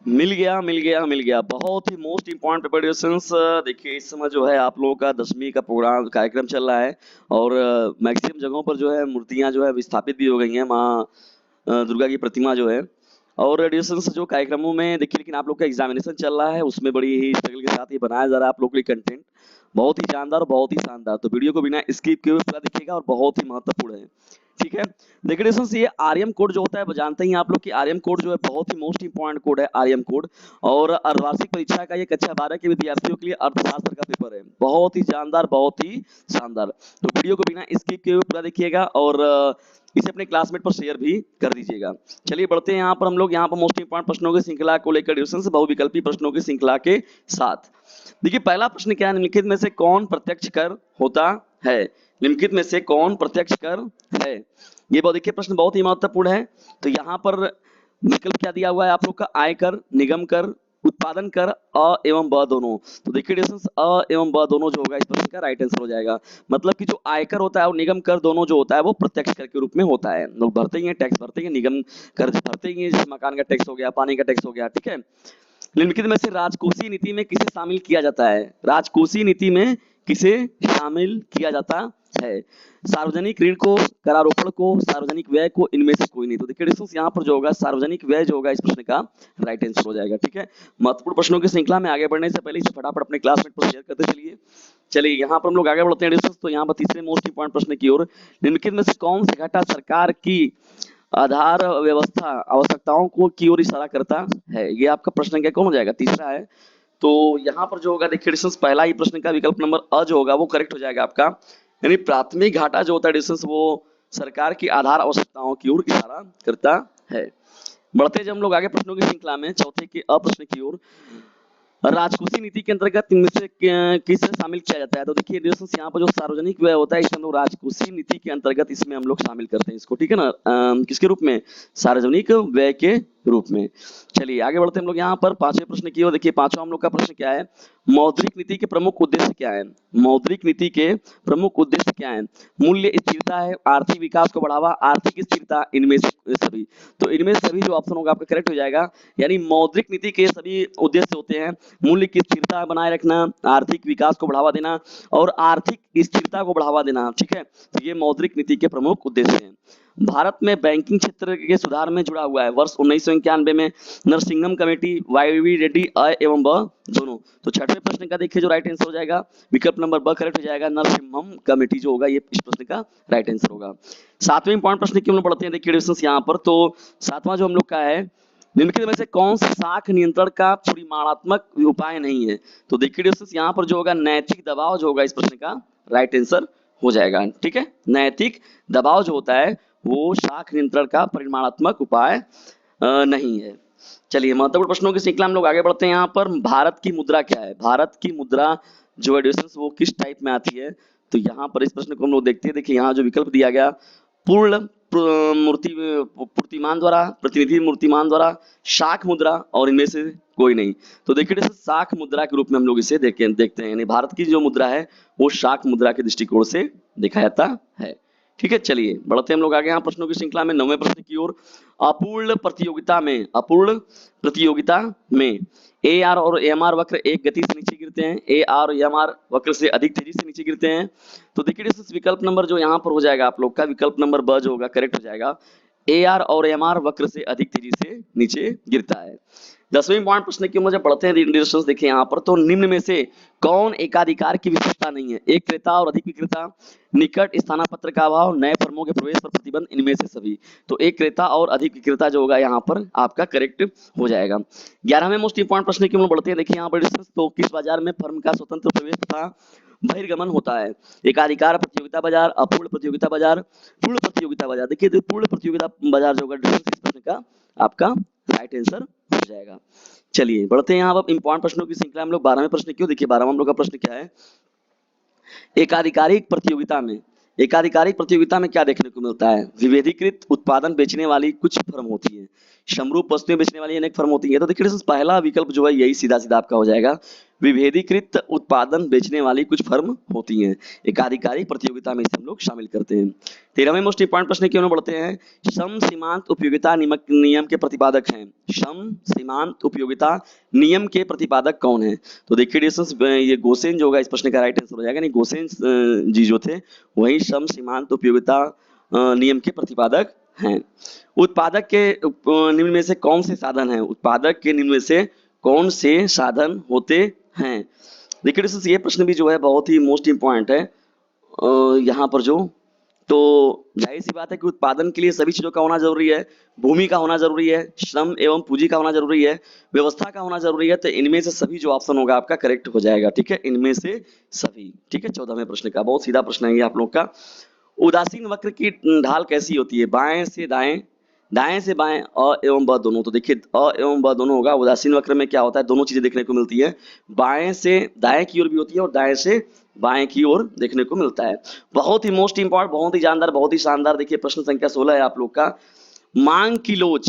मिल गया। बहुत ही most important preparations. देखिए इस समय जो है आप लोगों का 10वीं का प्रोग्राम कार्यक्रम चल रहा है और मैक्सिमम जगहों पर जो है मूर्तियां जो है विस्थापित भी हो गई हैं, माँ दुर्गा की प्रतिमा जो है। और एडिशंस जो कार्यक्रमों में देखिए, लेकिन आप लोग का एग्जामिनेशन चल रहा है, उसमें बड़ी ही स्ट्रगल के साथ ये बनाया जा रहा है आप लोग के लिए कंटेंट। बहुत ही जानदार, बहुत ही शानदार। तो वीडियो को बिना स्किप किए हुए पूरा देखिएगा और बहुत ही महत्वपूर्ण है। ठीक है। देखिए दोस्तों, ये आरएम कोड जो होता है वो जानते ही आप लोग कि आरएम कोड जो है बहुत ही मोस्ट इंपॉर्टेंट कोड है आरएम कोड। और अर्धवार्षिक परीक्षा का ये कक्षा 12 के विद्यार्थियों के लिए अर्थशास्त्र का पेपर है। बहुत ही जानदार, बहुत ही शानदार। तो वीडियो को बिना स्किप किए हुए पूरा देखिएगा और इसे अपने क्लासमेट पर शेयर भी कर दीजिएगा। चलिए बढ़ते हैं यहाँ पर हम लोग यहाँ पर मोस्ट इंपॉर्टेंट प्रश्नों की श्रृंखला को लेकर डिस्कशन, बहुविकल्पी प्रश्नों की श्रृंखला के साथ। देखिए पहला प्रश्न क्या है, निम्नलिखित में से कौन प्रत्यक्ष कर होता है? निम्नलिखित में से कौन प्रत्यक्ष कर है? ये बहुत देखिए प्रश्न बहुत ही महत्वपूर्ण है। तो यहाँ पर विकल्प क्या दिया हुआ है आप लोग का? आयकर, निगम कर, उत्पादन कर, अ एवं ब दोनों। तो देखिए डिस्टेंस अ एवं ब दोनों जो होगा इस प्रश्न का राइट आंसर हो जाएगा। मतलब कि जो आयकर होता है और निगम कर दोनों जो होता है वो प्रत्यक्ष कर के रूप में होता है। लोग भरते ही हैं, टैक्स भरते ही हैं, निगम कर भरते ही हैं, जैसे मकान का टैक्स हो गया, पानी का टैक्स हो गया। ठीक है। निम्नलिखित में से राजकोषीय नीति में किसे शामिल किया जाता है? राजकोषीय नीति में किसे शामिल किया जाता है? सार्वजनिक ऋण को, करारोपण को, सार्वजनिक व्यय को, इनमें से कोई नहीं। तो देखिए डिस्टेंस यहाँ पर जो होगा सार्वजनिक व्यय जो होगा इस प्रश्न का राइट आंसर हो जाएगा। ठीक है। महत्वपूर्ण प्रश्नों की श्रृंखला में आगे बढ़ने से पहले इसे फटाफट अपने क्लासमेट पर शेयर करते चलिए। चलिए यहाँ पर हम लोग आगे बढ़ते हैं डिस्टेंस। तो यहाँ पर तीसरे मोस्ट इंपॉर्टेंट प्रश्न की ओर, निम्नलिखित में से कौन सा घटक सरकार की आधार व्यवस्था आवश्यकताओं को की ओर इशारा करता है? ये आपका प्रश्न क्या कौन हो जाएगा? तीसरा है। तो यहाँ पर जो होगा देखिए डिस्टेंस पहला ही प्रश्न का विकल्प नंबर अ जो होगा वो करेक्ट हो जाएगा आपका। यानी प्राथमिक घाटा जो होता है डिस्टेंस वो सरकार की आधार आवश्यकताओं की ओर इशारा करता है। बढ़ते जब हम लोग आगे प्रश्नों की श्रृंखला में चौथे के अ प्रश्न की ओर, राजकोषीय नीति के अंतर्गत इनमें से किसे शामिल किया जाता है? तो देखिए डिस्टेंस यहाँ पर जो सार्वजनिक व्यय होता है इसे हम लोग राजकोषीय नीति के अंतर्गत इसमें हम लोग शामिल करते हैं इसको। ठीक है ना। किसके रूप में? सार्वजनिक व्यय के रूप में। चलिए आगे बढ़ते हैं हम लोग यहाँ पर पांचवें प्रश्न की ओर। देखिए पांचवा हम लोग का प्रश्न क्या है? मौद्रिक नीति के प्रमुख उद्देश्य क्या है? मौद्रिक नीति के प्रमुख उद्देश्य क्या है? मूल्य स्थिरता है, आर्थिक विकास को बढ़ावा, आर्थिक स्थिरता, इनमें से सभी। तो इनमें से सभी जो ऑप्शन होगा आपका करेक्ट हो जाएगा। यानी मौद्रिक नीति के सभी उद्देश्य होते हैं मूल्य की स्थिरता बनाए रखना, आर्थिक विकास को बढ़ावा देना और आर्थिक स्थिरता को बढ़ावा देना। ठीक है। तो ये मौद्रिक नीति के प्रमुख उद्देश्य हैं। भारत में बैंकिंग क्षेत्र के सुधार में जुड़ा हुआ है वर्ष 1991 में नरसिंघम कमेटी, वाईवी रेड्डी, अ एवं ब दोनों। तो छठवें प्रश्न का देखिए जो राइट आंसर हो जाएगा विकल्प नंबर ब करेक्ट हो जाएगा। नरसिंहम कमेटी जो होगा ये इस प्रश्न का राइट आंसर होगा। सातवें इंपॉर्टेंट प्रश्न की हम लोग पढ़ते हैं। देखिए डिस्टेंस यहाँ पर तो सातवां जो हम लोग का है, निम्नलिखित में से कौन सा साख नियंत्रण का परिमाणात्मक उपाय नहीं है? तो देखिए दोस्तों यहाँ पर जो होगा नैतिक दबाव जो होगा इस प्रश्न का राइट आंसर हो जाएगा। ठीक है। नैतिक दबाव जो होता है वो साख नियंत्रण का परिमाणात्मक उपाय नहीं है। चलिए महत्वपूर्ण प्रश्नों की श्रृंखला हम लोग आगे बढ़ते हैं। यहाँ पर भारत की मुद्रा क्या है? भारत की मुद्रा जो है वो किस टाइप में आती है? तो यहाँ पर इस प्रश्न को हम लोग देखते हैं। देखिए यहाँ जो विकल्प दिया गया, पूर्ण मूर्ति मूर्तिमान द्वारा, प्रतिनिधि मूर्तिमान द्वारा, शाख मुद्रा और इनमें से कोई नहीं। तो देखिए शाख मुद्रा के रूप में हम लोग इसे देखते हैं। यानी भारत की जो मुद्रा है वो शाख मुद्रा के दृष्टिकोण से देखा जाता है। ठीक है। चलिए बढ़ते हम लोग आगे यहाँ प्रश्नों की श्रृंखला में नौवें प्रश्न की ओर। अपूर्ण प्रतियोगिता में ए आर और एम आर वक्र एक गति से नीचे गिरते हैं, ए आर और एम आर वक्र से अधिक तेजी से नीचे गिरते हैं। तो देखिए विकल्प नंबर जो यहाँ पर हो जाएगा आप लोग का विकल्प नंबर ब जो होगा करेक्ट हो जाएगा। ए आर और एम आर वक्र से अधिक तेजी से नीचे गिरता है। 10वें पॉइंट प्रश्न की मुझे पढ़ते हैं। इंडिकेशंस देखिए यहाँ पर तो निम्न में से कौन एकाधिकार की विशेषता नहीं है? एक क्रेता और अधिक विक्रेता, निकट स्थानापत्र का अभाव, नए फर्मों के प्रवेश पर प्रतिबंध, इनमें से सभी। तो एक क्रेता और अधिक विक्रेता जो होगा यहाँ पर आपका करेक्ट हो जाएगा। 11वें मोस्ट इंपॉर्टेंट प्रश्न की हम बढ़ते हैं। देखिए यहाँ पर तो किस बाजार में फर्म का स्वतंत्र प्रवेश तथा बहिर्गमन होता है? एकाधिकार प्रतियोगिता बाजार, अपूर्ण प्रतियोगिता बाजार, पूर्ण प्रतियोगिता बाजार। देखिए पूर्ण प्रतियोगिता बाजार जो होगा इस प्रश्न का आपका राइट आंसर हो जाएगा। चलिए बढ़ते हैं यहाँ पर इंपॉर्टेंट प्रश्नों की श्रृंखला हम लोग 12वें प्रश्न क्यों। देखिए 12वां हम लोग का प्रश्न क्या है? एकाधिकारिक प्रतियोगिता में क्या देखने को मिलता है? विभेदीकृत उत्पादन बेचने वाली कुछ फर्म होती है, समरूप वस्तुएं बेचने वाली अनेक फर्म होती है। तो देखिए पहला विकल्प जो है यही सीधा सीधा आपका हो जाएगा। विभेदीकृत उत्पादन बेचने वाली कुछ फर्म होती हैं। एक आधिकारिक प्रतियोगिता में इसे हम लोग शामिल करते हैं। 13वें मोस्ट इंपॉर्टेंट प्रश्न की ओर बढ़ते हैं। श्रम सीमांत उपयोगिता नियम के प्रतिपादक हैं। श्रम सीमांत उपयोगिता नियम के प्रतिपादक कौन है? तो देखिए डिस्टेंस, ये गोसेन जो होगा इस प्रश्न का राइट आंसर हो जाएगा। नहीं, गोसेन जी जो थे वही श्रम सीमांत उपयोगिता नियम के प्रतिपादक हैं। उत्पादक के निम्न में से कौन से साधन हैं? उत्पादक के निम्न में से कौन से साधन होते हैं? देखिए दोस्तों, ये प्रश्न भी जो है बहुत ही मोस्ट इंपॉर्टेंट है। यहाँ पर जो तो जाहिर सी बात है कि उत्पादन के लिए सभी चीजों का होना जरूरी है। भूमि का होना जरूरी है, श्रम एवं पूंजी का होना जरूरी है, व्यवस्था का होना जरूरी है। तो इनमें से सभी जो ऑप्शन होगा आपका करेक्ट हो जाएगा। ठीक है, इनमें से सभी। ठीक है, 14वें प्रश्न का बहुत सीधा प्रश्न है ये आप लोग का। उदासीन वक्र की ढाल कैसी होती है? बाएं से दाएं, दाएं से बाएं, अ एवं ब दोनों। तो देखिए अ एवं ब दोनों होगा। उदासीन वक्र में क्या होता है? दोनों चीजें देखने को मिलती है। बाएं से दाएं की ओर भी होती है और दाएं से बाएं की ओर देखने को मिलता है। बहुत ही मोस्ट इंपॉर्टेंट, बहुत ही जानदार, बहुत ही शानदार। देखिए प्रश्न संख्या 16 है आप लोग का। मांग की लोच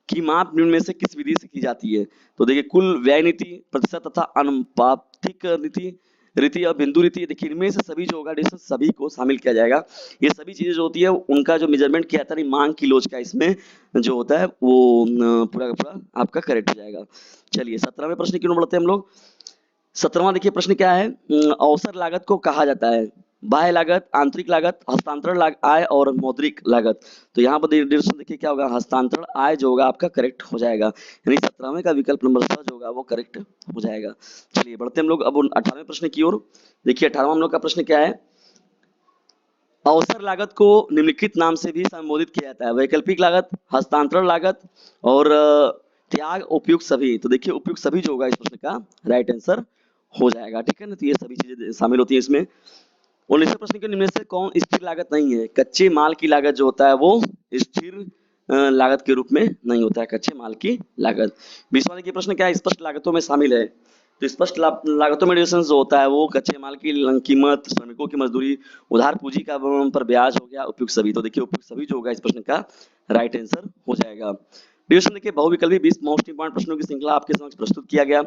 की माप निम्न में से किस विधि से की जाती है? तो देखिए कुल व्यय नीति, प्रतिशत तथा अनुपातिक नीति, रीति और बिंदु रीति। देखिए इनमें से सभी जो होगा डिस्टेंस सभी को शामिल किया जाएगा। ये सभी चीजें जो होती है उनका जो मेजरमेंट किया जाता है मांग की लोच का, इसमें जो होता है वो पूरा का पूरा आपका करेक्ट हो जाएगा। चलिए 17वें प्रश्न की ओर बढ़ते हैं हम लोग। 17वां देखिए प्रश्न क्या है? अवसर लागत को कहा जाता है बाह्य लागत, आंतरिक लागत, हस्तांतरण आय और मौद्रिक लागत। तो यहाँ पर देखिए क्या होगा? हस्तांतरण आय जो होगा आपका करेक्ट हो जाएगा। यानी 17वें का विकल्प नंबर 6 जो होगा वो करेक्ट हो जाएगा। चलिए बढ़ते हैं हम लोग अब 18वें प्रश्न की ओर। देखिए 18वां हम लोग का प्रश्न क्या है? अवसर लागत को निम्नलिखित नाम से भी संबोधित किया जाता है। वैकल्पिक लागत, हस्तांतरण लागत और त्याग, उपयुक्त सभी। तो देखिए उपयुक्त सभी जो होगा इस प्रश्न का राइट आंसर हो जाएगा। ठीक है ना, तो ये सभी चीजें शामिल होती है इसमें। 19वें प्रश्न के निम्न से कौन स्थिर लागत नहीं है? कच्चे माल की लागत जो होता है वो स्थिर लागत के रूप में नहीं होता है, कच्चे माल की लागत। 20वां देखिए प्रश्न क्या है? स्पष्ट लागतों में शामिल है। तो स्पष्ट लागतों में जो होता है वो कच्चे माल की कीमत, श्रमिकों की मजदूरी, उधार पूंजी का पर ब्याज हो गया, उपयुक्त सभी। तो देखिए उपयुक्त सभी जो होगा इस प्रश्न का राइट आंसर हो जाएगा। डिवीजन देखिए बहुविकल्पी 20 मोस्ट इंपॉर्टेंट प्रश्नों की श्रृंखला आपके समक्ष प्रस्तुत किया गया।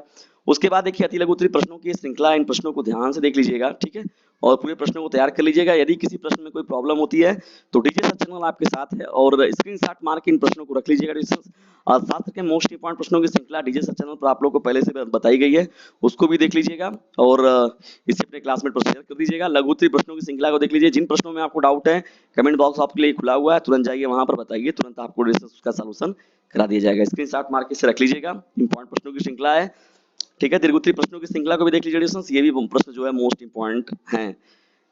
उसके बाद देखिए अति लघु उत्तरीय प्रश्नों की श्रृंखला। इन प्रश्नों को ध्यान से देख लीजिएगा। ठीक है, और पूरे प्रश्नों को तैयार कर लीजिएगा। यदि किसी प्रश्न में कोई प्रॉब्लम होती है तो डीजे सर चैनल आपके साथ है और स्क्रीनशॉट मार के इन प्रश्नों को रख लीजिएगा। शास्त्र के मोस्ट इंपॉर्टेंट प्रश्नों की श्रृंखला डीजे सर चैनल पर आप लोगों को पहले से बताई गई है, उसको भी देख लीजिएगा और इसे अपने क्लासमेट पर शेयर कर दीजिएगा। लघु उत्तरीय प्रश्नों की श्रृंखला को देख लीजिए। जिन प्रश्नों में आपको डाउट है कमेंट बॉक्स आपके लिए खुला हुआ है, तुरंत जाइए वहां पर बताइए, तुरंत आपको उसका सॉल्यूशन करा दिया जाएगा। स्क्रीनशॉट मार के इसे रख लीजिएगा। इंपॉर्टेंट प्रश्नों की श्रृंखला है। ठीक है, दीर्घोत्तरीय प्रश्नों की श्रृंखला को भी देख लीजिए। ये भी प्रश्न जो है मोस्ट इंपॉर्टेंट हैं।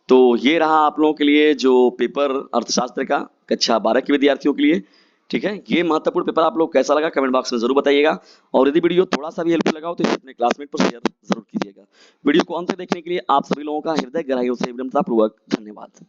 तो ये रहा आप लोगों के लिए जो पेपर अर्थशास्त्र का कक्षा 12 के विद्यार्थियों के लिए। ठीक है, ये महत्वपूर्ण पेपर आप लोग कैसा लगा कमेंट बॉक्स में जरूर बताइएगा। और यदि वीडियो थोड़ा सा भी हेल्पफुल लगा हो तो इसे अपने क्लासमेट पर शेयर जरूर कीजिएगा। वीडियो को अंत तक देखने के लिए आप सभी लोगों का हृदय गहराइयों से विनम्रतापूर्वक धन्यवाद।